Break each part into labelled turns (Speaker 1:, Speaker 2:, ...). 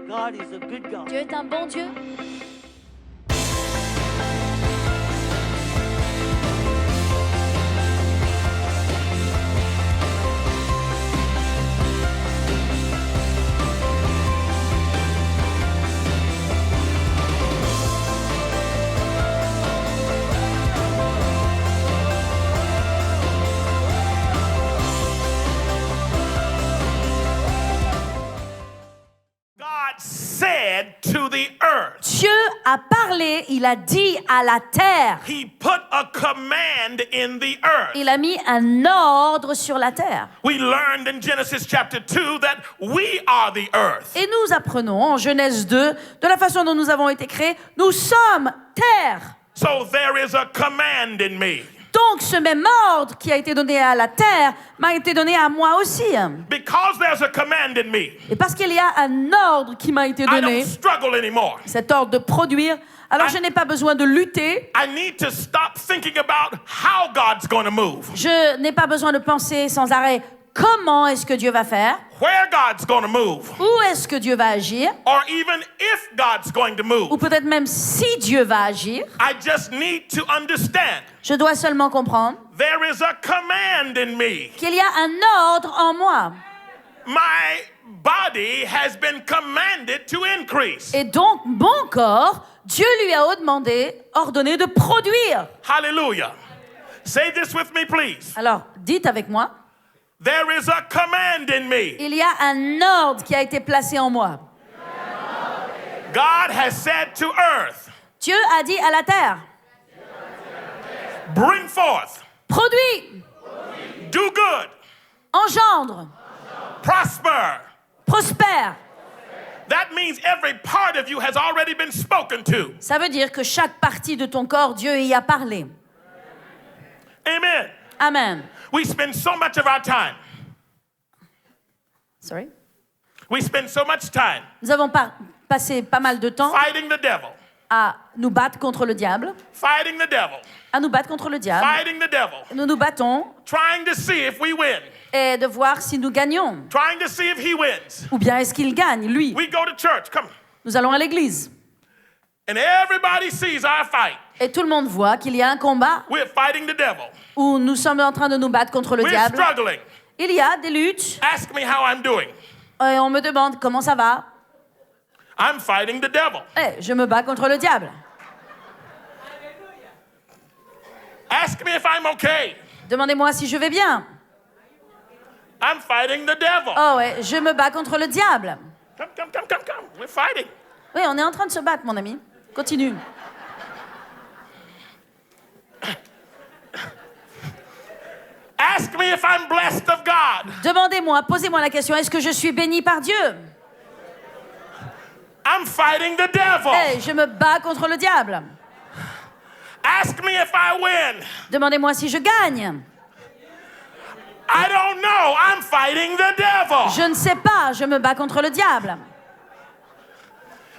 Speaker 1: God is a good God.
Speaker 2: Dieu est un bon Dieu.
Speaker 3: God said to the earth,
Speaker 2: Dieu a parlé, il a dit à la terre.
Speaker 3: He put a command in the earth.
Speaker 2: Il a mis un ordre sur la terre.
Speaker 3: We learned in Genesis chapter 2 that we are the earth.
Speaker 2: Et nous apprenons en Genèse 2, de la façon dont nous avons été créés, nous sommes terre.
Speaker 3: So there is a command in me.
Speaker 2: Donc ce même ordre qui a été donné à la terre m'a été donné à moi aussi.
Speaker 3: Because there's a command in me,
Speaker 2: Et parce qu'il y a un ordre qui m'a été
Speaker 3: I
Speaker 2: donné,
Speaker 3: don't struggle anymore.
Speaker 2: cet ordre de produire, alors je n'ai pas besoin de lutter.
Speaker 3: I need to stop thinking about how God's going to move,
Speaker 2: Je n'ai pas besoin de penser sans arrêt comment est-ce que Dieu va faire,
Speaker 3: where God's going to move,
Speaker 2: où est-ce que Dieu va agir,
Speaker 3: or even if God's going to
Speaker 2: ou
Speaker 3: move.
Speaker 2: peut-être même si Dieu va agir.
Speaker 3: I just need to understand
Speaker 2: Je dois seulement comprendre
Speaker 3: there is a command in me.
Speaker 2: qu'il y a un ordre en moi.
Speaker 3: My body has been commanded to increase.
Speaker 2: Et donc, mon corps, Dieu lui a ordonné de produire.
Speaker 3: Hallelujah. Say this with me, please.
Speaker 2: Alors, dites avec moi,
Speaker 3: There is a command in me.
Speaker 2: il y a un ordre qui a été placé en moi.
Speaker 3: God has said to earth,
Speaker 2: Dieu a dit à la terre,
Speaker 3: bring forth,
Speaker 2: produis,
Speaker 3: do good,
Speaker 2: engendre,
Speaker 3: prosper.
Speaker 2: prospère.
Speaker 3: That means every part of you has already been spoken to.
Speaker 2: Ça veut dire que chaque partie de ton corps, Dieu y a parlé.
Speaker 3: Amen.
Speaker 2: Amen.
Speaker 3: We spend so much of our time.
Speaker 2: Sorry.
Speaker 3: We spend so much time
Speaker 2: Nous avons passé pas mal de temps
Speaker 3: fighting the devil,
Speaker 2: à nous battre contre le diable,
Speaker 3: fighting the devil,
Speaker 2: à nous battre contre le diable.
Speaker 3: fighting the devil,
Speaker 2: Nous nous battons
Speaker 3: trying to see if we win,
Speaker 2: et de voir si nous gagnons.
Speaker 3: trying to see if he wins.
Speaker 2: Ou bien est-ce qu'il gagne, lui?
Speaker 3: We go to church, come,
Speaker 2: Nous allons à l'église.
Speaker 3: and everybody sees our fight.
Speaker 2: Et tout le monde voit qu'il y a un combat
Speaker 3: We're fighting the devil.
Speaker 2: où nous sommes en train de nous battre contre le
Speaker 3: We're
Speaker 2: diable.
Speaker 3: struggling.
Speaker 2: Il y a des luttes
Speaker 3: Ask me how I'm doing.
Speaker 2: et on me demande comment ça va.
Speaker 3: I'm fighting the devil.
Speaker 2: Je me bats contre le diable.
Speaker 3: Ask me if I'm okay.
Speaker 2: Demandez-moi si je vais bien.
Speaker 3: I'm fighting the devil.
Speaker 2: Oh ouais, je me bats contre le diable.
Speaker 3: Come. We're fighting.
Speaker 2: Oui, on est en train de se battre, mon ami. Continue.
Speaker 3: Ask me if I'm blessed of God.
Speaker 2: Demandez-moi, posez-moi la question, est-ce que je suis béni par Dieu?
Speaker 3: I'm fighting the devil.
Speaker 2: Je me bats contre le diable.
Speaker 3: Ask me if I win.
Speaker 2: Demandez-moi si je gagne.
Speaker 3: I don't know. I'm fighting the devil.
Speaker 2: Je ne sais pas, je me bats contre le diable.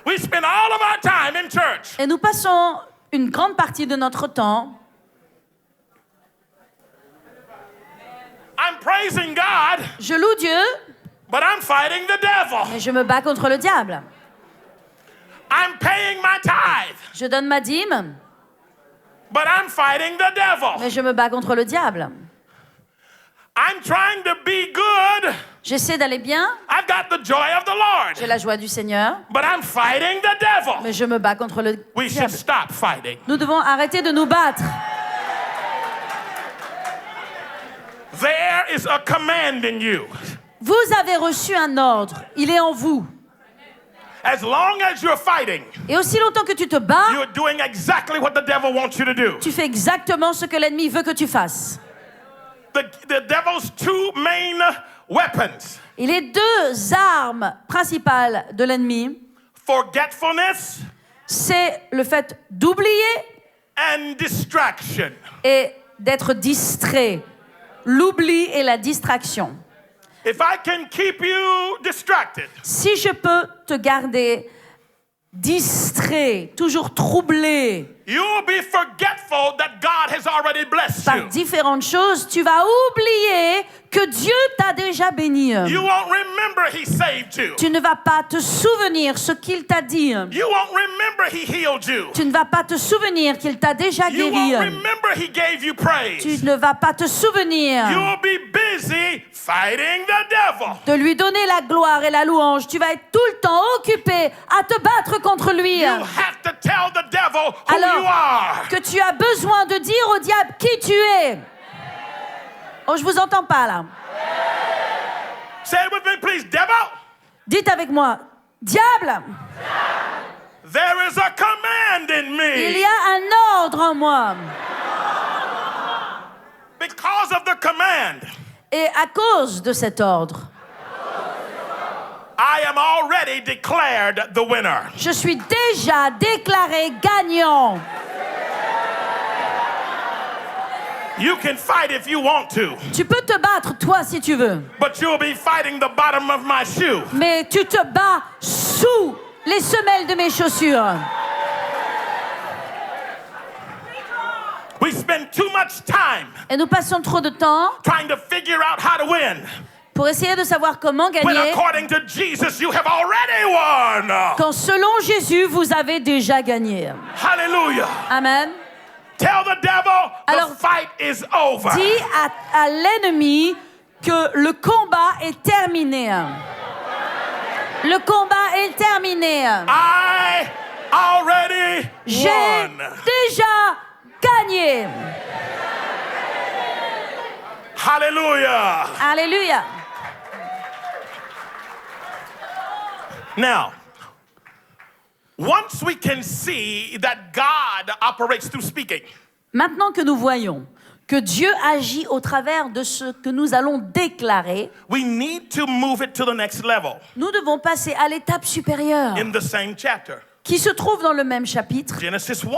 Speaker 3: We spend all of our time in church
Speaker 2: Et nous passons une grande partie de notre temps
Speaker 3: I'm praising God,
Speaker 2: je loue Dieu,
Speaker 3: but I'm fighting the devil.
Speaker 2: mais je me bats contre le diable.
Speaker 3: I'm paying my tithe,
Speaker 2: Je donne ma dîme,
Speaker 3: but I'm fighting the devil.
Speaker 2: mais je me bats contre le diable.
Speaker 3: I'm trying to be good.
Speaker 2: J'essaie d'aller bien,
Speaker 3: I've got the joy of the Lord,
Speaker 2: j'ai la joie du Seigneur,
Speaker 3: but I'm fighting the devil.
Speaker 2: mais je me bats contre le
Speaker 3: We should
Speaker 2: diable.
Speaker 3: stop fighting.
Speaker 2: Nous devons arrêter de nous battre.
Speaker 3: There is a command in you.
Speaker 2: Vous avez reçu un ordre, il est en vous.
Speaker 3: As long as you're fighting,
Speaker 2: Et aussi longtemps que tu te bats,
Speaker 3: you're doing exactly what the devil wants you to do.
Speaker 2: tu fais exactement ce que l'ennemi veut que tu fasses.
Speaker 3: The devil's two main weapons,
Speaker 2: Et les deux armes principales de l'ennemi,
Speaker 3: forgetfulness
Speaker 2: c'est le fait d'oublier
Speaker 3: and distraction.
Speaker 2: et d'être distrait. L'oubli et la distraction.
Speaker 3: If I can keep you distracted,
Speaker 2: Si je peux te garder distrait, toujours troublé,
Speaker 3: You'll be forgetful that God has already blessed
Speaker 2: par
Speaker 3: you.
Speaker 2: différentes choses, tu vas oublier que Dieu t'a déjà béni.
Speaker 3: You won't remember He saved you.
Speaker 2: Tu ne vas pas te souvenir ce qu'il t'a dit.
Speaker 3: You won't remember He healed you.
Speaker 2: Tu ne vas pas te souvenir qu'il t'a déjà
Speaker 3: You
Speaker 2: guéri.
Speaker 3: won't remember He gave you praise.
Speaker 2: Tu ne vas pas te souvenir
Speaker 3: You'll be busy fighting the devil.
Speaker 2: de lui donner la gloire et la louange. Tu vas être tout le temps occupé à te battre contre lui.
Speaker 3: You have to tell the devil who
Speaker 2: Alors
Speaker 3: you are.
Speaker 2: que tu as besoin de dire au diable qui tu es. Oh, je vous entends pas là.
Speaker 3: Say it with me, please. Devil,
Speaker 2: Dites avec moi, diable,
Speaker 3: there is a command in
Speaker 2: il
Speaker 3: me.
Speaker 2: y a un ordre en moi.
Speaker 3: Because of the command,
Speaker 2: Et à cause de cet ordre,
Speaker 3: I am already declared the winner.
Speaker 2: je suis déjà déclaré gagnant.
Speaker 3: You can fight if you want to,
Speaker 2: Tu peux te battre, toi, si tu veux.
Speaker 3: but you'll be fighting the bottom of my shoe.
Speaker 2: Mais tu te bats sous les semelles de mes chaussures.
Speaker 3: We spend too much time
Speaker 2: Et nous passons trop de temps
Speaker 3: trying to figure out how to win,
Speaker 2: pour essayer de savoir comment
Speaker 3: when
Speaker 2: gagner,
Speaker 3: according to Jesus, you have already won.
Speaker 2: quand selon Jésus, vous avez déjà gagné.
Speaker 3: Hallelujah.
Speaker 2: Amen.
Speaker 3: Tell the devil
Speaker 2: Alors,
Speaker 3: the fight is over.
Speaker 2: Dis à l'ennemi que le combat est terminé. Le combat est terminé.
Speaker 3: I already
Speaker 2: J'ai
Speaker 3: won.
Speaker 2: déjà gagné.
Speaker 3: Hallelujah.
Speaker 2: Alléluia.
Speaker 3: Now, once we can see that God operates through speaking,
Speaker 2: Maintenant que nous voyons que Dieu agit au travers de ce que nous allons déclarer,
Speaker 3: we need to move it to the next level
Speaker 2: nous devons passer à l'étape supérieure
Speaker 3: in the same chapter.
Speaker 2: qui se trouve dans le même chapitre.
Speaker 3: Genesis 1.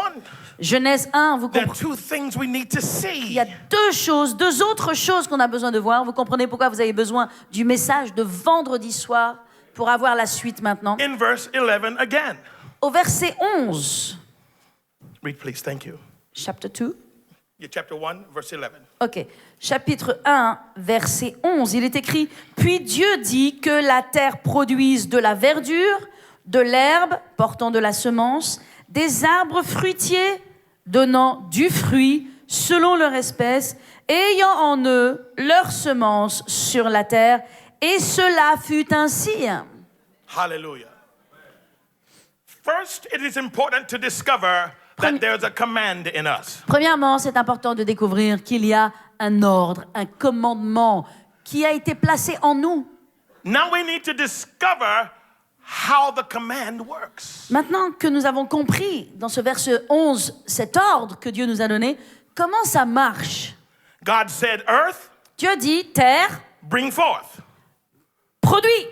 Speaker 2: Genèse 1, vous
Speaker 3: There are
Speaker 2: comprenez.
Speaker 3: two things we need to
Speaker 2: Il
Speaker 3: see.
Speaker 2: y a deux autres choses qu'on a besoin de voir. Vous comprenez pourquoi vous avez besoin du message de vendredi soir pour avoir la suite maintenant.
Speaker 3: In verse 11 again.
Speaker 2: Au verset 11,
Speaker 3: Read, please. Thank you.
Speaker 2: chapitre 2.
Speaker 3: Yeah, chapter 1, verse 11.
Speaker 2: Ok, chapitre 1, verset 11, il est écrit « Puis Dieu dit que la terre produise de la verdure, de l'herbe portant de la semence, des arbres fruitiers donnant du fruit selon leur espèce, ayant en eux leur semence sur la terre. Et cela fut ainsi. »
Speaker 3: Hallelujah. First, it is important to discover that there's a command in us.
Speaker 2: Premièrement, c'est important de découvrir qu'il y a un ordre, un commandement qui a été placé en nous.
Speaker 3: Now we need to discover how the command works.
Speaker 2: Maintenant que nous avons compris dans ce verset 11 cet ordre que Dieu nous a donné, comment ça marche?
Speaker 3: God said, Earth,
Speaker 2: Dieu dit, terre,
Speaker 3: bring forth.
Speaker 2: produit.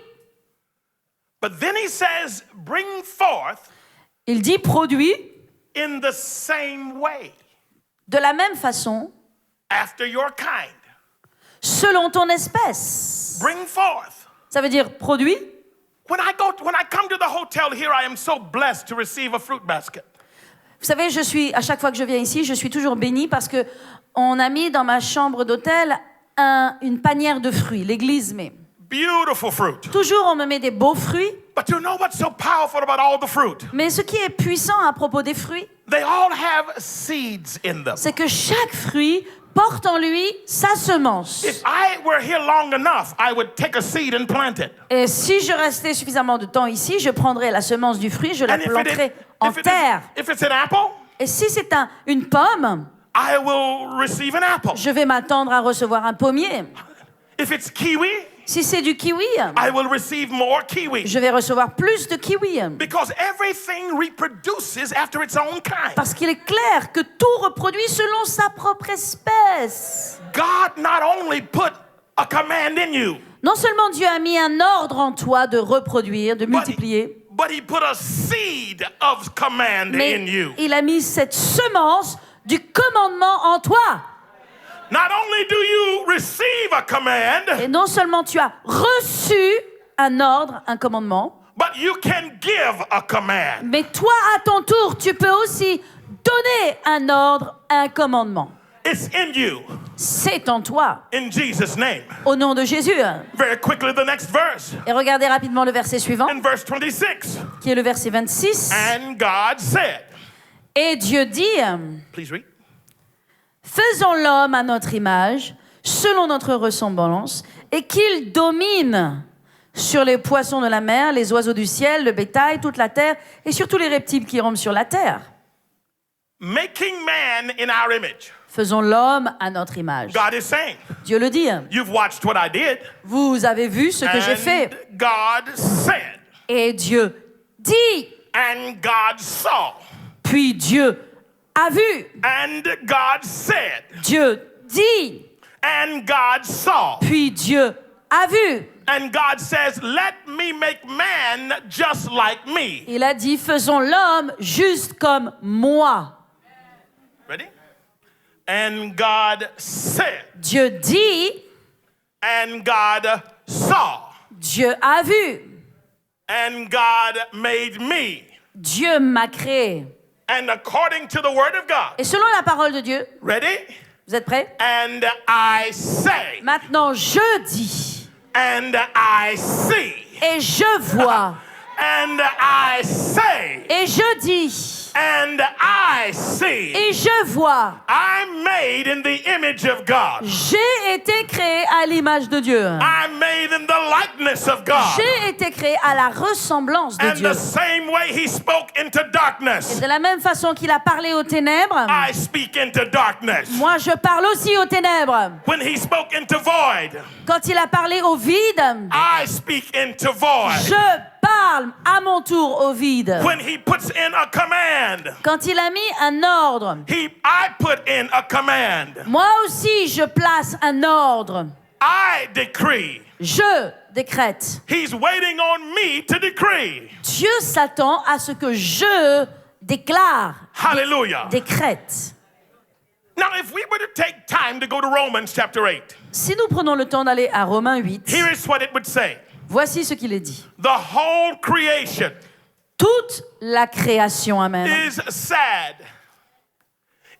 Speaker 3: But then he says, bring forth
Speaker 2: Il dit, produit
Speaker 3: in the same way,
Speaker 2: de la même façon,
Speaker 3: after your kind.
Speaker 2: selon ton espèce.
Speaker 3: Bring forth.
Speaker 2: Ça veut dire produit.
Speaker 3: When I come to the hotel here, I am so blessed to receive a fruit basket.
Speaker 2: Vous savez, à chaque fois que je viens ici, je suis toujours bénie parce que on a mis dans ma chambre d'hôtel une panière de fruits, l'église met.
Speaker 3: Beautiful fruit.
Speaker 2: Toujours, on me met des beaux fruits.
Speaker 3: But you know what's so powerful about all the fruit?
Speaker 2: Mais ce qui est puissant à propos des fruits,
Speaker 3: They all have seeds in them.
Speaker 2: c'est que chaque fruit porte en lui sa semence.
Speaker 3: If I were here long enough, I would take a seed and plant it.
Speaker 2: Et si je restais suffisamment de temps ici, je prendrais la semence du fruit, je la planterais en terre.
Speaker 3: if it's an apple,
Speaker 2: Et si c'est une pomme,
Speaker 3: I will receive an apple.
Speaker 2: je vais m'attendre à recevoir un pommier.
Speaker 3: If it's kiwi,
Speaker 2: Si c'est du kiwi,
Speaker 3: I will receive more kiwi.
Speaker 2: je vais recevoir plus de kiwi.
Speaker 3: Because everything reproduces after its own kind.
Speaker 2: Parce qu'il est clair que tout reproduit selon sa propre espèce.
Speaker 3: God not only put a command in you,
Speaker 2: Non seulement Dieu a mis un ordre en toi de reproduire, de multiplier,
Speaker 3: but he put a seed of command
Speaker 2: mais
Speaker 3: in you.
Speaker 2: il a mis cette semence du commandement en toi.
Speaker 3: Not only do you receive a command,
Speaker 2: Et non seulement tu as reçu un ordre, un commandement,
Speaker 3: but you can give a command.
Speaker 2: mais toi, à ton tour, tu peux aussi donner un ordre, un commandement.
Speaker 3: It's in you.
Speaker 2: C'est en toi,
Speaker 3: In Jesus' name.
Speaker 2: au nom de Jésus.
Speaker 3: Very quickly, the next verse.
Speaker 2: Et regardez rapidement le verset suivant,
Speaker 3: In verse 26.
Speaker 2: qui est le verset 26.
Speaker 3: And God said.
Speaker 2: Et Dieu dit,
Speaker 3: Please read.
Speaker 2: faisons l'homme à notre image, selon notre ressemblance, et qu'il domine sur les poissons de la mer, les oiseaux du ciel, le bétail, toute la terre, et sur tous les reptiles qui rampent sur la terre.
Speaker 3: Making man in our image.
Speaker 2: Faisons l'homme à notre image.
Speaker 3: God is saying,
Speaker 2: Dieu le dit.
Speaker 3: you've watched what I did.
Speaker 2: Vous avez vu ce que j'ai fait.
Speaker 3: And God said.
Speaker 2: Et Dieu dit.
Speaker 3: And God saw.
Speaker 2: Puis Dieu a vu.
Speaker 3: And God said.
Speaker 2: Dieu dit.
Speaker 3: And God saw.
Speaker 2: Puis Dieu a vu.
Speaker 3: And God says, let me make man just like me.
Speaker 2: Il a dit, faisons l'homme juste comme moi.
Speaker 3: Ready? And God said.
Speaker 2: Dieu dit.
Speaker 3: And God saw.
Speaker 2: Dieu a vu.
Speaker 3: And God made me.
Speaker 2: Dieu m'a créé.
Speaker 3: And according to the word of God.
Speaker 2: Et selon la parole de Dieu,
Speaker 3: Ready?
Speaker 2: vous êtes prêts?
Speaker 3: And I say.
Speaker 2: Maintenant, je dis.
Speaker 3: And I see.
Speaker 2: Et je vois.
Speaker 3: And I say.
Speaker 2: Et je dis.
Speaker 3: And I see.
Speaker 2: Et je vois.
Speaker 3: I'm made in the image of God.
Speaker 2: J'ai été créé à l'image de Dieu.
Speaker 3: I'm made in the likeness of God.
Speaker 2: J'ai été créé à la ressemblance de
Speaker 3: And
Speaker 2: Dieu.
Speaker 3: the same way he spoke into
Speaker 2: Et
Speaker 3: darkness,
Speaker 2: de la même façon qu'il a parlé aux ténèbres,
Speaker 3: I speak into darkness.
Speaker 2: moi je parle aussi aux ténèbres.
Speaker 3: When he spoke into void,
Speaker 2: Quand il a parlé au vide,
Speaker 3: I speak into void.
Speaker 2: je parle à mon tour au vide.
Speaker 3: When he puts in a command,
Speaker 2: Quand il a mis un ordre,
Speaker 3: I put in a command.
Speaker 2: moi aussi je place un ordre.
Speaker 3: I decree.
Speaker 2: Je décrète.
Speaker 3: He's waiting on me to decree.
Speaker 2: Dieu s'attend à ce que je déclare,
Speaker 3: Hallelujah.
Speaker 2: décrète.
Speaker 3: Now, if we were to take time to go to Romans chapter 8,
Speaker 2: Si nous prenons le temps d'aller à Romains 8,
Speaker 3: here is what it would say.
Speaker 2: voici ce qu'il est dit.
Speaker 3: The whole creation
Speaker 2: Toute la création, amen,
Speaker 3: is sad.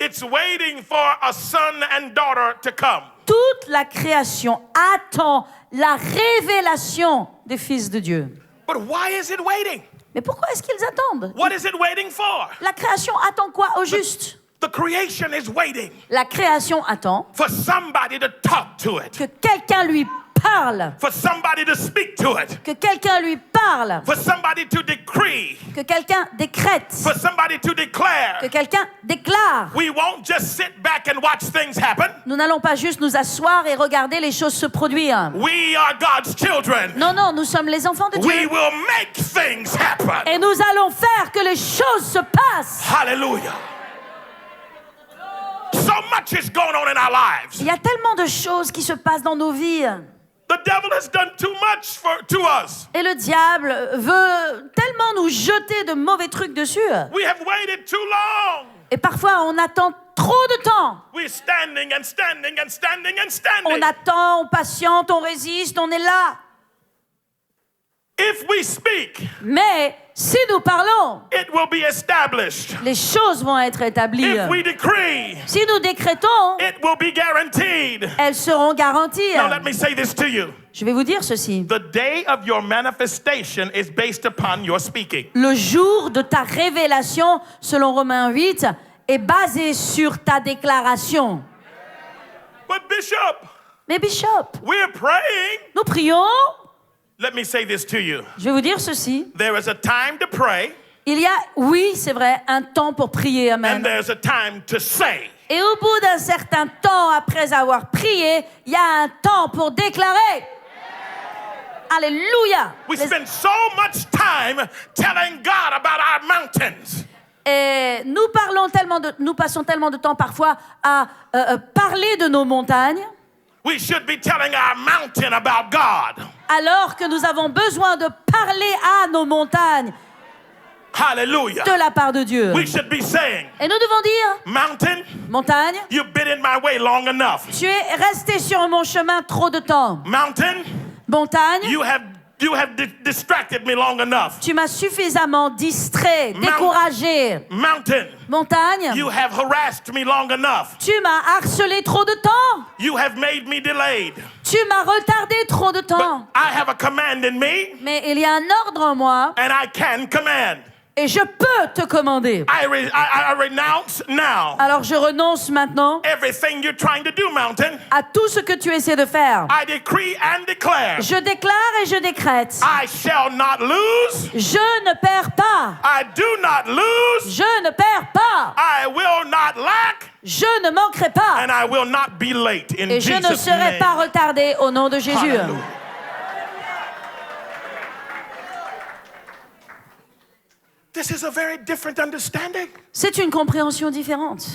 Speaker 3: It's waiting for a son and daughter to come.
Speaker 2: toute la création attend la révélation des fils de Dieu.
Speaker 3: But why is it waiting?
Speaker 2: Mais pourquoi est-ce qu'ils attendent?
Speaker 3: What is it waiting for?
Speaker 2: La création attend quoi au juste?
Speaker 3: The creation is waiting
Speaker 2: La création attend
Speaker 3: for somebody to talk to it,
Speaker 2: que quelqu'un lui parle,
Speaker 3: for somebody to speak to it,
Speaker 2: que quelqu'un lui parle,
Speaker 3: for somebody to decree,
Speaker 2: que quelqu'un décrète,
Speaker 3: for somebody to
Speaker 2: que
Speaker 3: declare.
Speaker 2: quelqu'un déclare.
Speaker 3: We won't just sit back and watch things happen.
Speaker 2: Nous n'allons pas juste nous asseoir et regarder les choses se produire.
Speaker 3: We are God's children.
Speaker 2: Non, non, nous sommes les enfants de
Speaker 3: We
Speaker 2: Dieu.
Speaker 3: will make things happen.
Speaker 2: Et nous allons faire que les choses se passent.
Speaker 3: Hallelujah. So much is going on in our lives.
Speaker 2: Il y a tellement de choses qui se passent dans nos vies.
Speaker 3: The devil has done too much to us.
Speaker 2: Et le diable veut tellement nous jeter de mauvais trucs dessus.
Speaker 3: We have waited too long.
Speaker 2: Et parfois, on attend trop de temps.
Speaker 3: We're standing and standing and standing and
Speaker 2: On
Speaker 3: standing.
Speaker 2: attend, on patiente, on résiste, on est là.
Speaker 3: If we speak,
Speaker 2: Mais si nous parlons,
Speaker 3: it will be established.
Speaker 2: les choses vont être établies.
Speaker 3: If we decree,
Speaker 2: Si nous décrétons,
Speaker 3: it will be guaranteed.
Speaker 2: elles seront garanties.
Speaker 3: Now let me say this to you.
Speaker 2: Je vais vous dire ceci.
Speaker 3: The day of your manifestation is based upon your speaking.
Speaker 2: Le jour de ta révélation, selon Romains 8, est basé sur ta déclaration.
Speaker 3: But Bishop,
Speaker 2: Mais Bishop,
Speaker 3: we're praying.
Speaker 2: nous prions.
Speaker 3: Let me say this to you.
Speaker 2: Je vais vous dire ceci.
Speaker 3: There is a time to pray,
Speaker 2: Il y a, oui, c'est vrai, un temps pour prier.
Speaker 3: and
Speaker 2: Amen.
Speaker 3: there's a time to say.
Speaker 2: Et au bout d'un certain temps, après avoir prié, il y a un temps pour déclarer. Alléluia.
Speaker 3: We spend so much time telling God about our mountains.
Speaker 2: Et nous passons tellement de temps parfois à parler de nos montagnes,
Speaker 3: We should be telling our mountain about God.
Speaker 2: alors que nous avons besoin de parler à nos montagnes
Speaker 3: Hallelujah.
Speaker 2: de la part de Dieu.
Speaker 3: We should be saying,
Speaker 2: Et nous devons dire,
Speaker 3: mountain,
Speaker 2: montagne,
Speaker 3: you've been in my way long enough.
Speaker 2: tu es resté sur mon chemin trop de temps.
Speaker 3: Mountain,
Speaker 2: Montagne,
Speaker 3: you have You have distracted me long enough.
Speaker 2: Tu m'as suffisamment distrait, découragé.
Speaker 3: Mountain,
Speaker 2: Montagne,
Speaker 3: you have harassed me long enough.
Speaker 2: tu m'as harcelé trop de temps.
Speaker 3: You have made me delayed.
Speaker 2: Tu m'as retardé trop de
Speaker 3: But
Speaker 2: temps.
Speaker 3: I have a command in me,
Speaker 2: Mais il y a un ordre en moi
Speaker 3: and I can command.
Speaker 2: et je peux te commander.
Speaker 3: I renounce now
Speaker 2: Alors je renonce maintenant
Speaker 3: everything you're trying to do, mountain.
Speaker 2: à tout ce que tu essaies de faire.
Speaker 3: I decree and declare,
Speaker 2: Je déclare et je décrète.
Speaker 3: I shall not lose.
Speaker 2: Je ne perds pas.
Speaker 3: I do not lose.
Speaker 2: Je ne perds pas.
Speaker 3: I will not lack.
Speaker 2: Je ne manquerai pas.
Speaker 3: And I will not be late in
Speaker 2: Et je ne
Speaker 3: Jesus'
Speaker 2: serai
Speaker 3: name.
Speaker 2: pas retardé au nom de Jésus.
Speaker 3: Hallelujah. This is a very different understanding.
Speaker 2: C'est une compréhension différente.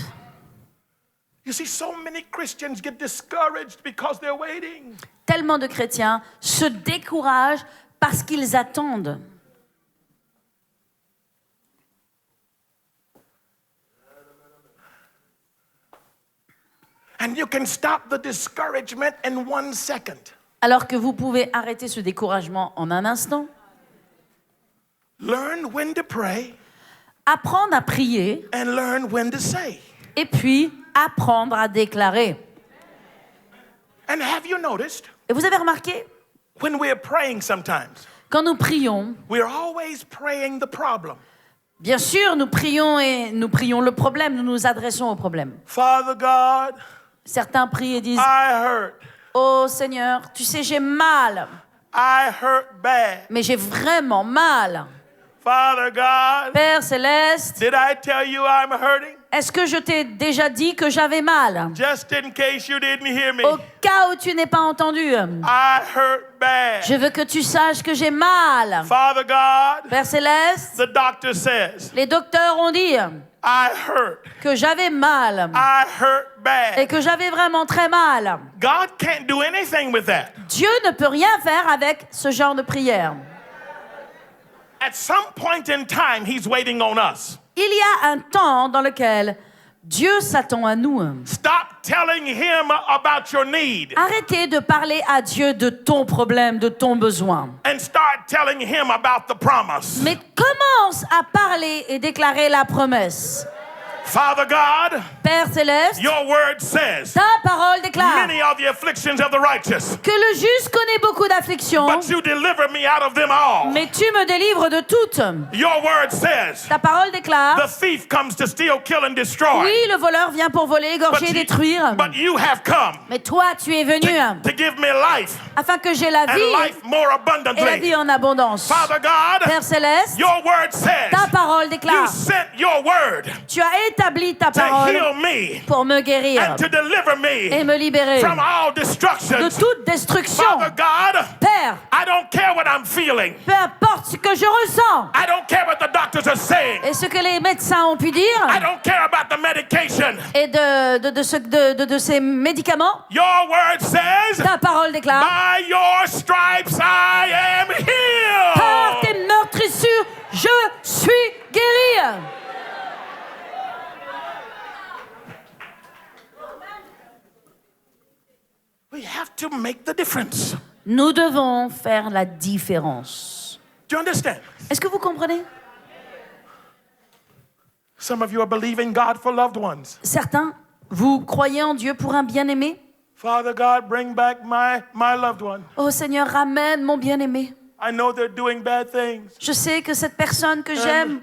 Speaker 3: You see, so many Christians get discouraged because they're waiting.
Speaker 2: Tellement de chrétiens se découragent parce qu'ils attendent.
Speaker 3: And you can stop the discouragement in 1 second.
Speaker 2: Alors que vous pouvez arrêter ce découragement en un instant.
Speaker 3: Learn when to pray
Speaker 2: Apprendre à prier
Speaker 3: and learn when to say.
Speaker 2: et puis apprendre à déclarer.
Speaker 3: And have you noticed,
Speaker 2: Et vous avez remarqué,
Speaker 3: when we're praying sometimes,
Speaker 2: quand nous prions,
Speaker 3: we're always praying the problem.
Speaker 2: bien sûr, nous prions et nous prions le problème, nous nous adressons au problème.
Speaker 3: Father God,
Speaker 2: Certains prient et disent,
Speaker 3: I hurt.
Speaker 2: oh Seigneur, tu sais, j'ai mal,
Speaker 3: I hurt bad.
Speaker 2: mais j'ai vraiment mal.
Speaker 3: Father God,
Speaker 2: Père Céleste,
Speaker 3: did I tell you I'm hurting?
Speaker 2: est-ce que je t'ai déjà dit que j'avais mal?
Speaker 3: Just in case you didn't hear me.
Speaker 2: Au cas où tu n'aies pas entendu,
Speaker 3: I hurt bad.
Speaker 2: je veux que tu saches que j'ai mal.
Speaker 3: Father God,
Speaker 2: Père Céleste,
Speaker 3: the doctor says,
Speaker 2: les docteurs ont dit
Speaker 3: I hurt.
Speaker 2: que j'avais mal
Speaker 3: I hurt
Speaker 2: et
Speaker 3: bad.
Speaker 2: que j'avais vraiment très mal.
Speaker 3: God can't do anything with that.
Speaker 2: Dieu ne peut rien faire avec ce genre de prière.
Speaker 3: At some point in time, He's waiting on us.
Speaker 2: Il y a un temps dans lequel Dieu s'attend à nous.
Speaker 3: Stop telling Him about your need
Speaker 2: Arrêtez de parler à Dieu de ton problème, de ton besoin.
Speaker 3: and start telling Him about the promise.
Speaker 2: Mais commence à parler et déclarer la promesse.
Speaker 3: Father God,
Speaker 2: Père Céleste,
Speaker 3: your word says,
Speaker 2: ta parole déclare
Speaker 3: many are the afflictions of the righteous,
Speaker 2: que le juste connaît beaucoup d'afflictions,
Speaker 3: but you deliver me out of them all.
Speaker 2: mais tu me délivres de toutes.
Speaker 3: Your word says,
Speaker 2: Ta parole déclare,
Speaker 3: the thief comes to steal, kill, and destroy.
Speaker 2: oui, le voleur vient pour voler, égorger et détruire.
Speaker 3: But you have come
Speaker 2: Mais toi, tu es venu
Speaker 3: to give me life
Speaker 2: afin que j'ai la
Speaker 3: and
Speaker 2: vie
Speaker 3: life more
Speaker 2: et la
Speaker 3: abundantly.
Speaker 2: vie en abondance.
Speaker 3: Father God,
Speaker 2: Père Céleste,
Speaker 3: your word says,
Speaker 2: ta parole
Speaker 3: you
Speaker 2: déclare,
Speaker 3: sent your word
Speaker 2: tu as établi ta
Speaker 3: to
Speaker 2: parole
Speaker 3: heal me
Speaker 2: pour me guérir
Speaker 3: and to deliver
Speaker 2: et
Speaker 3: me
Speaker 2: me libérer
Speaker 3: from all
Speaker 2: de
Speaker 3: destructions.
Speaker 2: toute destruction.
Speaker 3: Father God,
Speaker 2: Père,
Speaker 3: I don't care what I'm feeling.
Speaker 2: peu importe ce que je ressens
Speaker 3: I don't care what the doctors are saying.
Speaker 2: et ce que les médecins ont pu dire
Speaker 3: I don't care about the medication.
Speaker 2: et de ces médicaments,
Speaker 3: Your word says,
Speaker 2: ta parole déclare,
Speaker 3: by your stripes I am
Speaker 2: par
Speaker 3: healed.
Speaker 2: tes meurtrissures, je suis guéri.
Speaker 3: We have to make the difference.
Speaker 2: Nous devons faire la différence.
Speaker 3: Do you understand?
Speaker 2: Est-ce que vous comprenez?
Speaker 3: Some of you are believing God for loved ones.
Speaker 2: Certains, vous croyez en Dieu pour un bien-aimé?
Speaker 3: Father God, bring back my loved one.
Speaker 2: Oh Seigneur, ramène mon bien-aimé.
Speaker 3: I know they're doing bad things.
Speaker 2: Je sais que cette personne que j'aime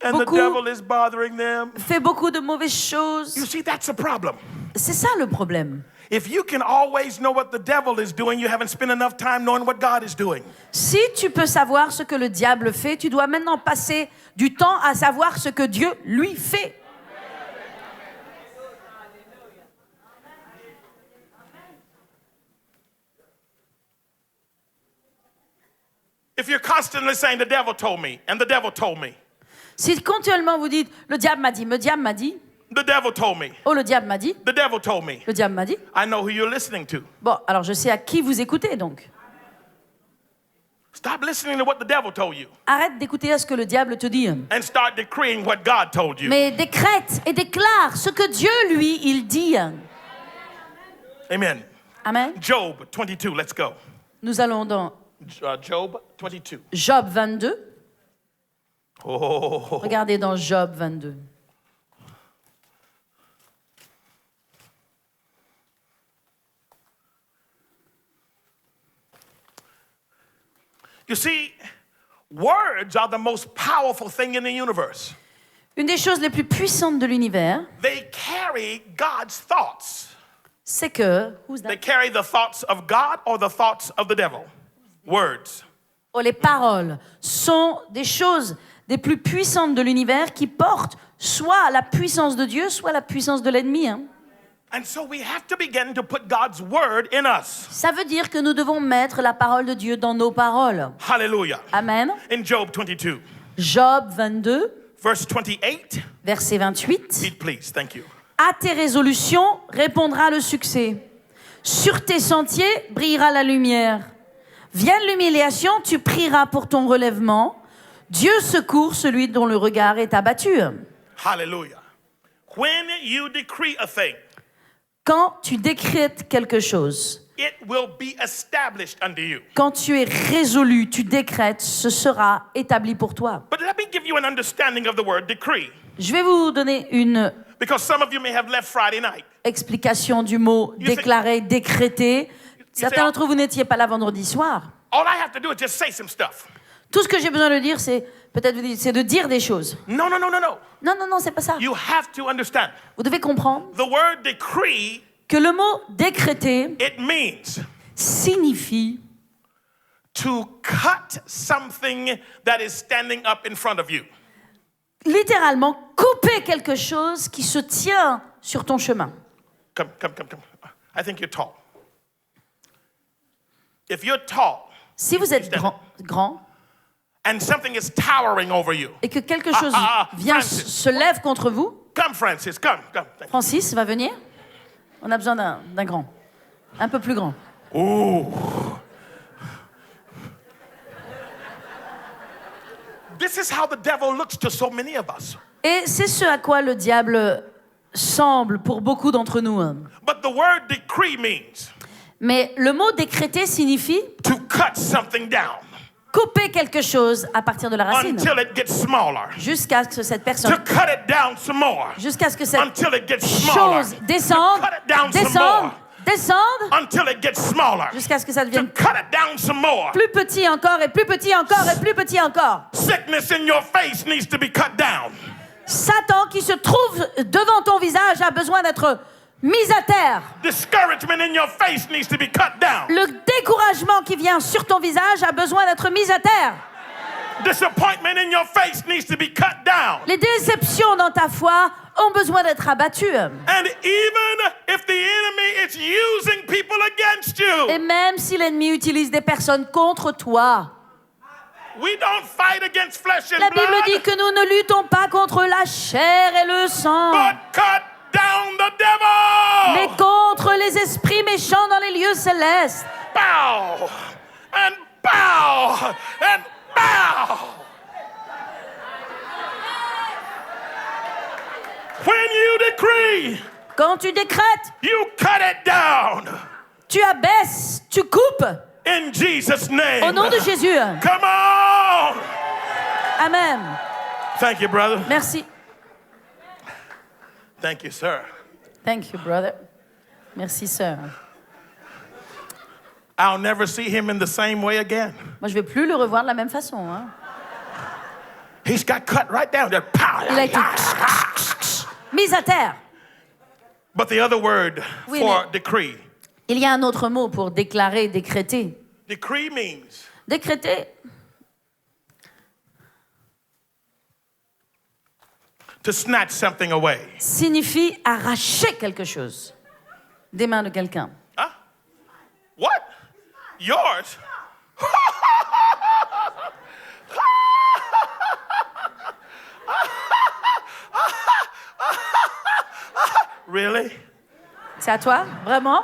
Speaker 3: And the
Speaker 2: beaucoup
Speaker 3: devil is bothering them.
Speaker 2: fait beaucoup de mauvaises choses.
Speaker 3: You see, that's a problem.
Speaker 2: C'est ça le problème.
Speaker 3: If you can always know what the devil is doing, you haven't spent enough time knowing what God is doing.
Speaker 2: Si tu peux savoir ce que le diable fait, tu dois maintenant passer du temps à savoir ce que Dieu lui fait.
Speaker 3: If you're constantly saying, the devil told me, and the devil told me,
Speaker 2: Si continuellement vous dites, le diable m'a dit,
Speaker 3: the devil told me,
Speaker 2: oh le diable m'a dit,
Speaker 3: the devil told me,
Speaker 2: le diable m'a dit.
Speaker 3: I know who you're listening to.
Speaker 2: Bon, alors je sais à qui vous écoutez donc.
Speaker 3: Stop listening to what the devil told you
Speaker 2: Arrête d'écouter à ce que le diable te dit.
Speaker 3: and start decreeing what God told you.
Speaker 2: Mais décrète et déclare ce que Dieu, lui, il dit.
Speaker 3: Amen.
Speaker 2: Amen.
Speaker 3: Job 22, let's go.
Speaker 2: Nous allons dans
Speaker 3: Job 22.
Speaker 2: Job 22.
Speaker 3: Oh.
Speaker 2: Regardez dans Job 22.
Speaker 3: You see, words are the most powerful thing in the universe.
Speaker 2: Une des choses les plus puissantes de l'univers,
Speaker 3: They carry God's thoughts.
Speaker 2: c'est que
Speaker 3: They carry the thoughts of God or the thoughts of the devil. Words.
Speaker 2: les paroles sont des choses des plus puissantes de l'univers qui portent soit la puissance de Dieu, soit la puissance de l'ennemi. Hein.
Speaker 3: And so we have to begin to put God's word in us.
Speaker 2: Ça veut dire que nous devons mettre la parole de Dieu dans nos paroles.
Speaker 3: Hallelujah.
Speaker 2: Amen.
Speaker 3: In Job 22,
Speaker 2: Job 22,
Speaker 3: verse 28.
Speaker 2: verset 28.
Speaker 3: Read, please. Thank you.
Speaker 2: À tes résolutions répondra le succès. Sur tes sentiers brillera la lumière. Vienne l'humiliation, tu prieras pour ton relèvement. Dieu secourt celui dont le regard est abattu.
Speaker 3: Hallelujah. When you decree a thing,
Speaker 2: Quand tu décrètes quelque chose,
Speaker 3: it will be established unto you.
Speaker 2: quand tu es résolu, tu décrètes, ce sera établi pour toi.
Speaker 3: But let me give you an understanding of the word decree.
Speaker 2: Je vais vous donner une
Speaker 3: Because some of you may have left Friday night.
Speaker 2: explication du mot déclarer, décréter. Certains d'entre vous n'étiez pas là vendredi soir.
Speaker 3: All I have to do is just say some stuff.
Speaker 2: Tout ce que j'ai besoin de dire, c'est peut-être c'est de dire des choses.
Speaker 3: No, no, no, no, no.
Speaker 2: Non, non, non, c'est pas ça.
Speaker 3: You have to understand.
Speaker 2: Vous devez comprendre
Speaker 3: The word decree,
Speaker 2: que le mot décréter
Speaker 3: it means
Speaker 2: signifie
Speaker 3: to cut something that is standing up in front of you.
Speaker 2: littéralement couper quelque chose qui se tient sur ton chemin.
Speaker 3: Come. I think you're tall. If you're tall
Speaker 2: Si vous êtes grand
Speaker 3: and something is towering over you,
Speaker 2: et que quelque chose vient,
Speaker 3: Francis.
Speaker 2: se lève contre vous,
Speaker 3: come, Francis, come. Thank you.
Speaker 2: Francis va venir. On a besoin d'un grand, un peu plus grand.
Speaker 3: Ooh. This is how the devil looks to so many of us.
Speaker 2: Et c'est ce à quoi le diable semble pour beaucoup d'entre nous.
Speaker 3: But the word decree means
Speaker 2: Mais le mot décréter signifie
Speaker 3: to cut something down
Speaker 2: couper quelque chose à partir de la racine.
Speaker 3: until it gets smaller.
Speaker 2: Jusqu'à ce que cette
Speaker 3: To
Speaker 2: personne,
Speaker 3: cut it down some more
Speaker 2: jusqu'à ce que cette
Speaker 3: until it gets smaller.
Speaker 2: chose descende,
Speaker 3: To cut it down some
Speaker 2: descende,
Speaker 3: more
Speaker 2: descende,
Speaker 3: until it gets smaller.
Speaker 2: jusqu'à ce que ça
Speaker 3: To
Speaker 2: devienne
Speaker 3: cut it down some more.
Speaker 2: plus petit encore et plus petit encore et plus petit encore.
Speaker 3: Sickness in your face needs to be cut down.
Speaker 2: Satan qui se trouve devant ton visage a besoin d'être mis à terre.
Speaker 3: Discouragement in your face needs to be cut down.
Speaker 2: Le découragement qui vient sur ton visage a besoin d'être mis à terre.
Speaker 3: Disappointment in your face needs to be cut down.
Speaker 2: Les déceptions dans ta foi ont besoin d'être abattues.
Speaker 3: And even if the enemy is using people against
Speaker 2: Et
Speaker 3: you,
Speaker 2: même si l'ennemi utilise des personnes contre toi,
Speaker 3: we don't fight against flesh and
Speaker 2: la Bible
Speaker 3: blood,
Speaker 2: dit que nous ne luttons pas contre la chair et le sang,
Speaker 3: but cut down the devil.
Speaker 2: mais contre les esprits méchants dans les lieux célestes.
Speaker 3: Bow and bow and bow. When you decree,
Speaker 2: Quand tu décrètes,
Speaker 3: you cut it down
Speaker 2: tu abaisses, tu coupes.
Speaker 3: in Jesus' name.
Speaker 2: Au nom de Jésus.
Speaker 3: Come on.
Speaker 2: Amen.
Speaker 3: Thank you, brother.
Speaker 2: Merci.
Speaker 3: Thank you, sir.
Speaker 2: Thank you, brother. Merci, sœur.
Speaker 3: I'll never see him in the same way again.
Speaker 2: Moi, je vais plus le revoir de la même façon. Hein.
Speaker 3: He's got cut right down there. Pow.
Speaker 2: Il a été mis à terre.
Speaker 3: But the other word
Speaker 2: Oui,
Speaker 3: for
Speaker 2: mais-
Speaker 3: decree.
Speaker 2: Il y a un autre mot pour déclarer, décréter.
Speaker 3: Decree means
Speaker 2: Décréter,
Speaker 3: to snatch something away.
Speaker 2: signifie arracher quelque chose des mains de quelqu'un.
Speaker 3: Huh? What? Yours? Really?
Speaker 2: C'est à toi, vraiment?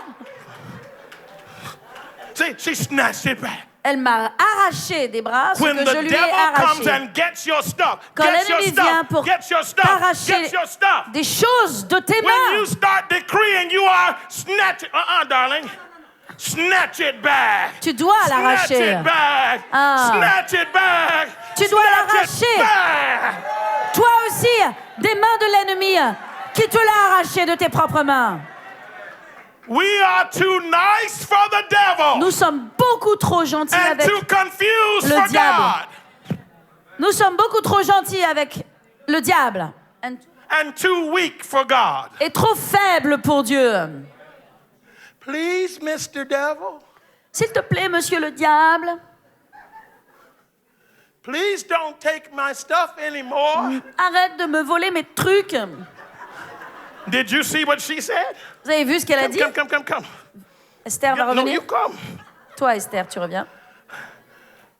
Speaker 3: See, she snatched it back.
Speaker 2: Elle m'a arraché des bras ce
Speaker 3: When
Speaker 2: que
Speaker 3: the
Speaker 2: je lui ai
Speaker 3: devil comes
Speaker 2: arraché.
Speaker 3: and gets your stuff,
Speaker 2: Quand
Speaker 3: gets your
Speaker 2: l'ennemi vient
Speaker 3: stuff,
Speaker 2: pour
Speaker 3: gets your stuff,
Speaker 2: t'arracher
Speaker 3: gets your stuff.
Speaker 2: des choses de tes
Speaker 3: When you
Speaker 2: mains,
Speaker 3: start decreeing, you are snatching. Darling. Snatch it back.
Speaker 2: Tu dois
Speaker 3: Snatch
Speaker 2: l'arracher.
Speaker 3: it back.
Speaker 2: Ah.
Speaker 3: Snatch it back.
Speaker 2: Tu dois
Speaker 3: Snatch it
Speaker 2: l'arracher.
Speaker 3: back.
Speaker 2: Toi aussi, des mains de l'ennemi qui te l'a arraché de tes propres mains.
Speaker 3: We are too nice for the devil
Speaker 2: Nous sommes beaucoup trop gentils
Speaker 3: and
Speaker 2: avec
Speaker 3: too confused
Speaker 2: le
Speaker 3: for
Speaker 2: diable.
Speaker 3: God
Speaker 2: Nous sommes beaucoup trop gentils avec le diable
Speaker 3: and too weak for God.
Speaker 2: et trop faibles pour Dieu.
Speaker 3: Please, Mr. Devil,
Speaker 2: S'il te plaît, monsieur le diable,
Speaker 3: please don't take my stuff anymore.
Speaker 2: arrête de me voler mes trucs.
Speaker 3: Did you see what she said?
Speaker 2: Vous avez vu ce qu'elle a dit?
Speaker 3: Come.
Speaker 2: Esther va
Speaker 3: No,
Speaker 2: revenir.
Speaker 3: you come.
Speaker 2: Toi, Esther, tu reviens.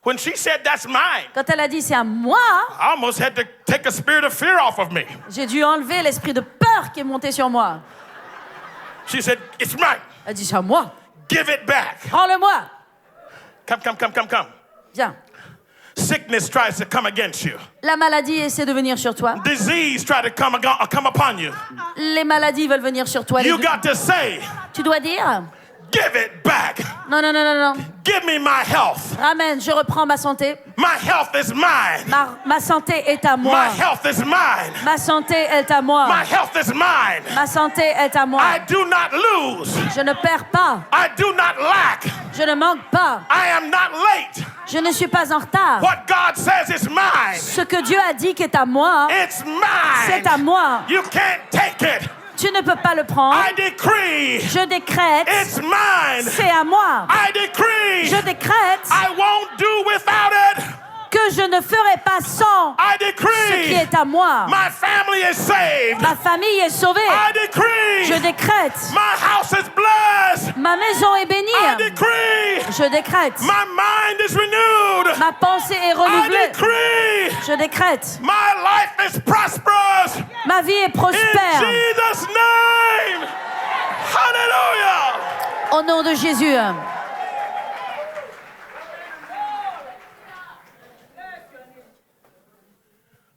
Speaker 3: When she said that's mine,
Speaker 2: Quand elle a dit c'est à moi,
Speaker 3: I almost had to take a spirit of fear off of me.
Speaker 2: j'ai dû enlever l'esprit de peur qui est monté sur moi.
Speaker 3: She said, it's mine.
Speaker 2: Elle a dit c'est à moi.
Speaker 3: Give it back.
Speaker 2: Prends-le-moi.
Speaker 3: Come.
Speaker 2: Viens.
Speaker 3: Sickness tries to come against you.
Speaker 2: La maladie essaie de venir sur toi.
Speaker 3: Disease tries to come upon you.
Speaker 2: Les maladies veulent venir sur toi.
Speaker 3: You got to say,
Speaker 2: Tu dois dire
Speaker 3: give it back.
Speaker 2: non.
Speaker 3: Give me my health.
Speaker 2: Ramène, je reprends ma santé.
Speaker 3: My health is mine.
Speaker 2: Ma santé est à moi.
Speaker 3: My health is mine.
Speaker 2: Ma santé est à moi.
Speaker 3: My health is mine.
Speaker 2: Ma santé est à moi.
Speaker 3: I do not lose.
Speaker 2: Je ne perds pas.
Speaker 3: I do not lack.
Speaker 2: Je ne manque pas.
Speaker 3: I am not late.
Speaker 2: Je ne suis pas en retard.
Speaker 3: What God says is mine.
Speaker 2: Ce que Dieu a dit qui est à moi,
Speaker 3: It's mine.
Speaker 2: c'est à moi.
Speaker 3: You can't take it.
Speaker 2: Tu ne peux pas le prendre.
Speaker 3: I decree.
Speaker 2: Je décrète,
Speaker 3: It's mine.
Speaker 2: c'est à moi.
Speaker 3: I decree.
Speaker 2: Je décrète
Speaker 3: I won't do without it.
Speaker 2: que je ne ferai pas sans
Speaker 3: I
Speaker 2: ce qui
Speaker 3: decree.
Speaker 2: est à moi.
Speaker 3: My family is saved.
Speaker 2: Ma famille est sauvée.
Speaker 3: I decree.
Speaker 2: Je décrète.
Speaker 3: My house is blessed.
Speaker 2: Ma maison est
Speaker 3: I
Speaker 2: bénie.
Speaker 3: decree.
Speaker 2: Je décrète.
Speaker 3: My mind is renewed.
Speaker 2: Ma pensée est
Speaker 3: I
Speaker 2: renouvelée.
Speaker 3: decree.
Speaker 2: Je décrète.
Speaker 3: My life is prosperous.
Speaker 2: Ma vie est
Speaker 3: In
Speaker 2: prospère.
Speaker 3: Jesus' name. Hallelujah.
Speaker 2: Au nom de Jésus.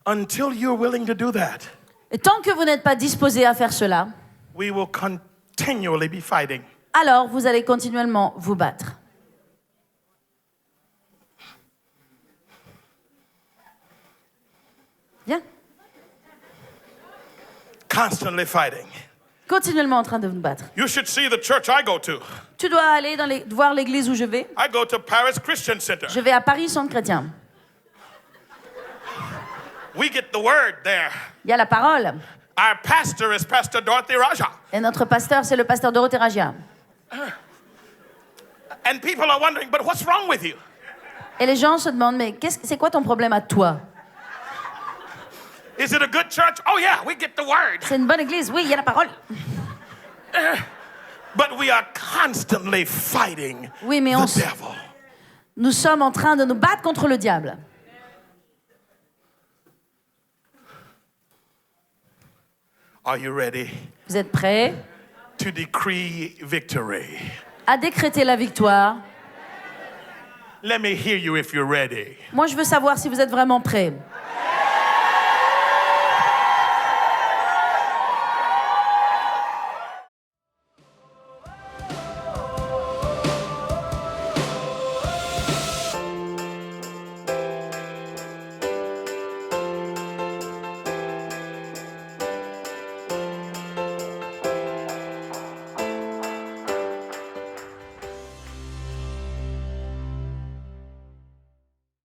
Speaker 3: Until you're willing to do that,
Speaker 2: Et tant que vous n'êtes pas disposé à faire cela,
Speaker 3: we will continually be fighting.
Speaker 2: alors vous allez continuellement vous battre. Viens.
Speaker 3: Constantly fighting.
Speaker 2: Continuellement en train de vous battre.
Speaker 3: You should see the church I go to.
Speaker 2: Tu dois aller voir l'église où je vais.
Speaker 3: I go to Paris Christian Center.
Speaker 2: Je vais à Paris Centre Chrétien.
Speaker 3: We get the word there.
Speaker 2: Il y a la parole.
Speaker 3: Our pastor is Pastor Dorothy Raja.
Speaker 2: Et notre pasteur, c'est le pasteur Dorothée Raja.
Speaker 3: And people are wondering, but what's wrong with you?
Speaker 2: Et les gens se demandent, mais c'est quoi ton problème à toi?
Speaker 3: Is it a good church? Oh yeah, we get the word.
Speaker 2: C'est une bonne église. Oui, il y a la parole.
Speaker 3: But we are constantly fighting
Speaker 2: Oui, mais
Speaker 3: the devil.
Speaker 2: nous sommes en train de nous battre contre le diable.
Speaker 3: Are you ready
Speaker 2: Vous êtes prêts
Speaker 3: to decree victory?
Speaker 2: à décréter la victoire?
Speaker 3: Let me hear you if you're ready.
Speaker 2: Moi, je veux savoir si vous êtes vraiment prêts.